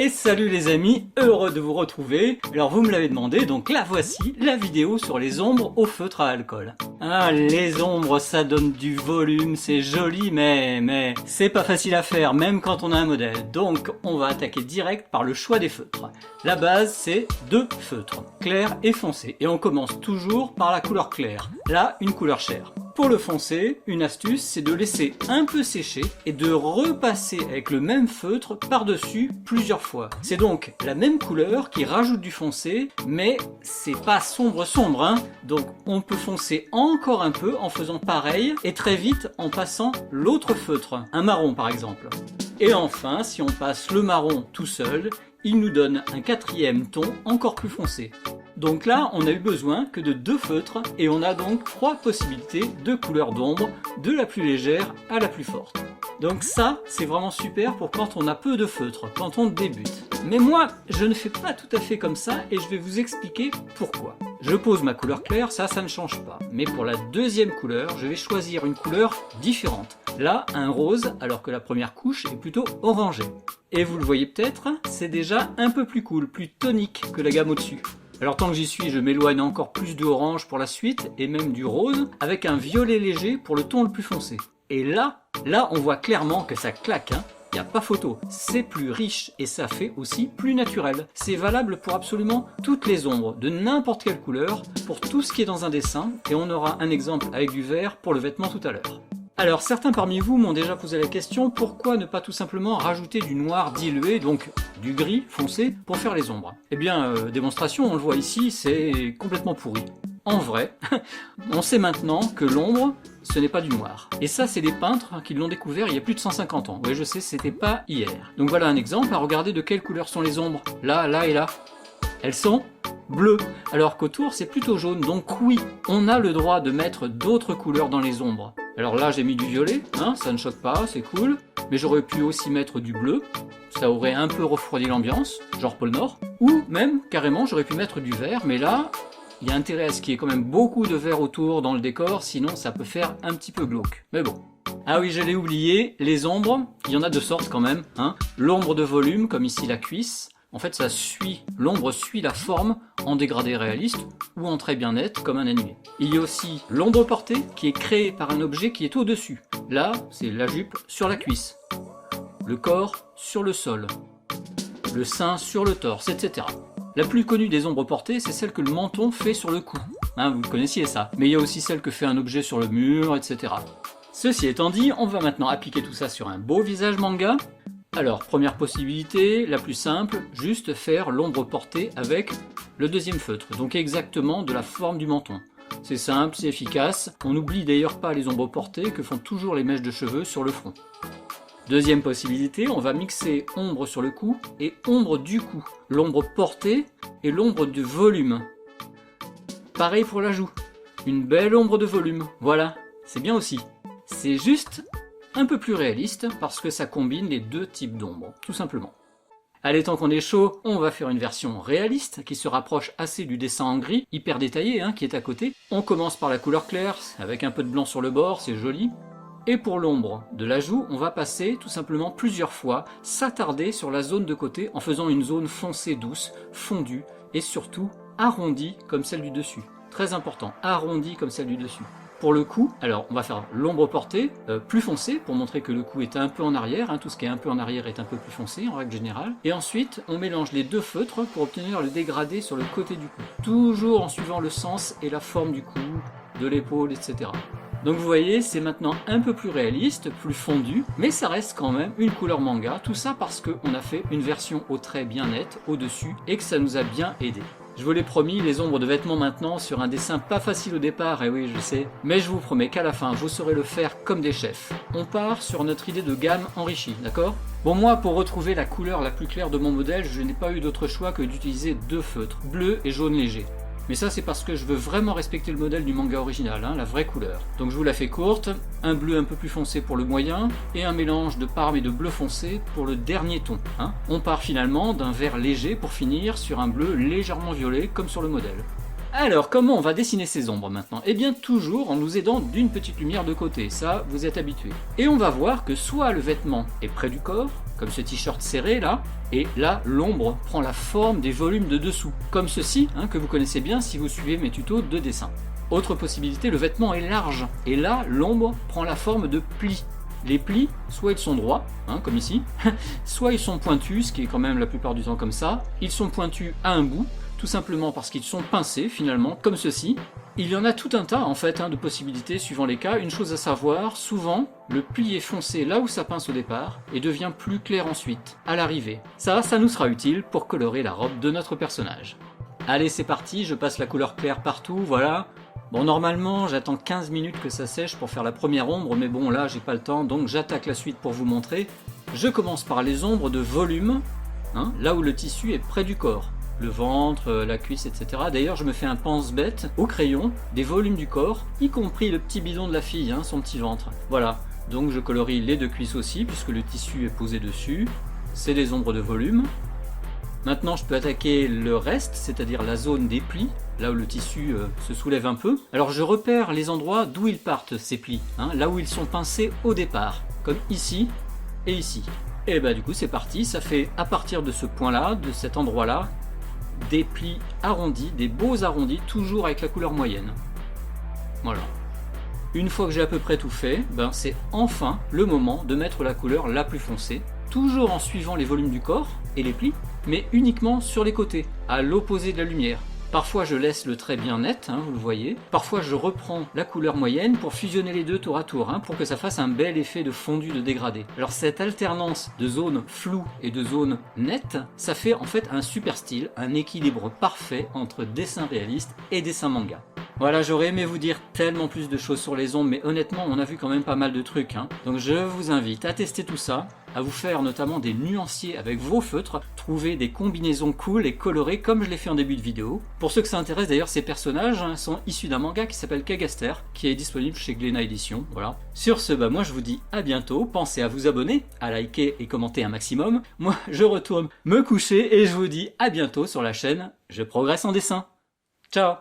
Et salut les amis, heureux de vous retrouver. Alors vous me l'avez demandé, donc la voici, la vidéo sur les ombres au feutre à alcool. Ah, les ombres, ça donne du volume, c'est joli, mais c'est pas facile à faire, même quand on a un modèle. Donc on va attaquer direct par le choix des feutres. La base, c'est deux feutres, clair et foncé. Et on commence toujours par la couleur claire, là une couleur chère. Pour le foncé, une astuce, c'est de laisser un peu sécher et de repasser avec le même feutre par-dessus plusieurs fois. C'est donc la même couleur qui rajoute du foncé, mais c'est pas sombre hein. Donc on peut foncer encore un peu en faisant pareil et très vite en passant l'autre feutre, un marron par exemple. Et enfin, si on passe le marron tout seul, il nous donne un quatrième ton encore plus foncé. Donc là, on a eu besoin que de deux feutres et on a donc trois possibilités de couleurs d'ombre, de la plus légère à la plus forte. Donc ça, c'est vraiment super pour quand on a peu de feutres, quand on débute. Mais moi, je ne fais pas tout à fait comme ça et je vais vous expliquer pourquoi. Je pose ma couleur claire, ça ne change pas. Mais pour la deuxième couleur, je vais choisir une couleur différente. Là, un rose, alors que la première couche est plutôt orangée. Et vous le voyez peut-être, c'est déjà un peu plus cool, plus tonique que la gamme au-dessus. Alors tant que j'y suis, je m'éloigne encore plus de orange pour la suite, et même du rose, avec un violet léger pour le ton le plus foncé. Et là on voit clairement que ça claque, hein. Il n'y a pas photo, c'est plus riche et ça fait aussi plus naturel. C'est valable pour absolument toutes les ombres, de n'importe quelle couleur, pour tout ce qui est dans un dessin, et on aura un exemple avec du vert pour le vêtement tout à l'heure. Alors certains parmi vous m'ont déjà posé la question, pourquoi ne pas tout simplement rajouter du noir dilué, donc du gris foncé, pour faire les ombres? Eh bien, démonstration, on le voit ici, c'est complètement pourri. En vrai, on sait maintenant que l'ombre, ce n'est pas du noir. Et ça, c'est des peintres qui l'ont découvert il y a plus de 150 ans. Oui, je sais, c'était pas hier. Donc voilà un exemple, à regarder de quelle couleur sont les ombres. Là, là et là. Elles sont bleues, alors qu'autour, c'est plutôt jaune. Donc oui, on a le droit de mettre d'autres couleurs dans les ombres. Alors là, j'ai mis du violet, hein, ça ne choque pas, c'est cool. Mais j'aurais pu aussi mettre du bleu. Ça aurait un peu refroidi l'ambiance, genre pôle Nord. Ou même, carrément, j'aurais pu mettre du vert, mais là, il y a intérêt à ce qu'il y ait quand même beaucoup de vert autour dans le décor, sinon ça peut faire un petit peu glauque. Mais bon. Ah oui, je l'ai oublié, les ombres, il y en a de sortes quand même, hein. L'ombre de volume, comme ici la cuisse, en fait l'ombre suit la forme en dégradé réaliste ou en trait bien net comme un animé. Il y a aussi l'ombre portée qui est créée par un objet qui est au-dessus. Là, c'est la jupe sur la cuisse, le corps sur le sol, le sein sur le torse, etc. La plus connue des ombres portées, c'est celle que le menton fait sur le cou. Hein, vous connaissiez ça. Mais il y a aussi celle que fait un objet sur le mur, etc. Ceci étant dit, on va maintenant appliquer tout ça sur un beau visage manga. Alors, première possibilité, la plus simple, juste faire l'ombre portée avec le deuxième feutre. Donc exactement de la forme du menton. C'est simple, c'est efficace. On n'oublie d'ailleurs pas les ombres portées que font toujours les mèches de cheveux sur le front. Deuxième possibilité, on va mixer ombre sur le cou et ombre du cou. L'ombre portée et l'ombre de volume. Pareil pour la joue. Une belle ombre de volume. Voilà, c'est bien aussi. C'est juste un peu plus réaliste parce que ça combine les deux types d'ombres, tout simplement. Allez, tant qu'on est chaud, on va faire une version réaliste qui se rapproche assez du dessin en gris, hyper détaillé, hein, qui est à côté. On commence par la couleur claire, avec un peu de blanc sur le bord, c'est joli. Et pour l'ombre de la joue, on va passer tout simplement plusieurs fois, s'attarder sur la zone de côté en faisant une zone foncée douce, fondue et surtout arrondie comme celle du dessus. Très important, arrondie comme celle du dessus. Pour le cou, alors on va faire l'ombre portée plus foncée pour montrer que le cou est un peu en arrière, hein, tout ce qui est un peu en arrière est un peu plus foncé en règle générale. Et ensuite on mélange les deux feutres pour obtenir le dégradé sur le côté du cou. Toujours en suivant le sens et la forme du cou, de l'épaule, etc. Donc vous voyez, c'est maintenant un peu plus réaliste, plus fondu, mais ça reste quand même une couleur manga, tout ça parce qu'on a fait une version au trait bien net, au-dessus, et que ça nous a bien aidé. Je vous l'ai promis, les ombres de vêtements maintenant sur un dessin pas facile au départ, et oui je sais, mais je vous promets qu'à la fin vous saurez le faire comme des chefs. On part sur notre idée de gamme enrichie, d'accord? Bon, moi pour retrouver la couleur la plus claire de mon modèle, je n'ai pas eu d'autre choix que d'utiliser deux feutres, bleu et jaune léger. Mais ça c'est parce que je veux vraiment respecter le modèle du manga original, hein, la vraie couleur. Donc je vous la fais courte, un bleu un peu plus foncé pour le moyen, et un mélange de parme et de bleu foncé pour le dernier ton. Hein. On part finalement d'un vert léger pour finir sur un bleu légèrement violet comme sur le modèle. Alors comment on va dessiner ces ombres maintenant? Eh bien toujours en nous aidant d'une petite lumière de côté, ça vous êtes habitués. Et on va voir que soit le vêtement est près du corps, comme ce t-shirt serré là, et là l'ombre prend la forme des volumes de dessous, comme ceci, hein, que vous connaissez bien si vous suivez mes tutos de dessin. Autre possibilité, le vêtement est large, et là l'ombre prend la forme de plis. Les plis, soit ils sont droits, hein, comme ici, soit ils sont pointus, ce qui est quand même la plupart du temps comme ça. Ils sont pointus à un bout, tout simplement parce qu'ils sont pincés finalement, comme ceci. Il y en a tout un tas en fait de possibilités suivant les cas. Une chose à savoir, souvent le pli est foncé là où ça pince au départ et devient plus clair ensuite, à l'arrivée. Ça nous sera utile pour colorer la robe de notre personnage. Allez, c'est parti, je passe la couleur claire partout, voilà. Bon, normalement, j'attends 15 minutes que ça sèche pour faire la première ombre, mais bon, là, j'ai pas le temps, donc j'attaque la suite pour vous montrer. Je commence par les ombres de volume, hein, là où le tissu est près du corps. Le ventre, la cuisse, etc. D'ailleurs, je me fais un pense-bête au crayon des volumes du corps, y compris le petit bidon de la fille, hein, son petit ventre. Voilà, donc je colorie les deux cuisses aussi, puisque le tissu est posé dessus. C'est des ombres de volume. Maintenant, je peux attaquer le reste, c'est-à-dire la zone des plis, là où le tissu se soulève un peu. Alors je repère les endroits d'où ils partent, ces plis, hein, là où ils sont pincés au départ, comme ici et ici. Et bah du coup c'est parti, ça fait à partir de ce point-là, de cet endroit-là, des plis arrondis, des beaux arrondis, toujours avec la couleur moyenne. Voilà. Une fois que j'ai à peu près tout fait, ben c'est enfin le moment de mettre la couleur la plus foncée, toujours en suivant les volumes du corps et les plis, mais uniquement sur les côtés, à l'opposé de la lumière. Parfois je laisse le trait bien net, hein, vous le voyez. Parfois je reprends la couleur moyenne pour fusionner les deux tour à tour, hein, pour que ça fasse un bel effet de fondu de dégradé. Alors cette alternance de zones floues et de zones nettes, ça fait en fait un super style, un équilibre parfait entre dessin réaliste et dessin manga. Voilà, j'aurais aimé vous dire tellement plus de choses sur les ombres, mais honnêtement, on a vu quand même pas mal de trucs, hein. Donc je vous invite à tester tout ça, à vous faire notamment des nuanciers avec vos feutres, trouver des combinaisons cool et colorées comme je l'ai fait en début de vidéo. Pour ceux que ça intéresse d'ailleurs, ces personnages sont issus d'un manga qui s'appelle Kagaster, qui est disponible chez Glénat Édition, voilà. Sur ce, moi je vous dis à bientôt, pensez à vous abonner, à liker et commenter un maximum. Moi je retourne me coucher et je vous dis à bientôt sur la chaîne Je progresse en dessin. Ciao!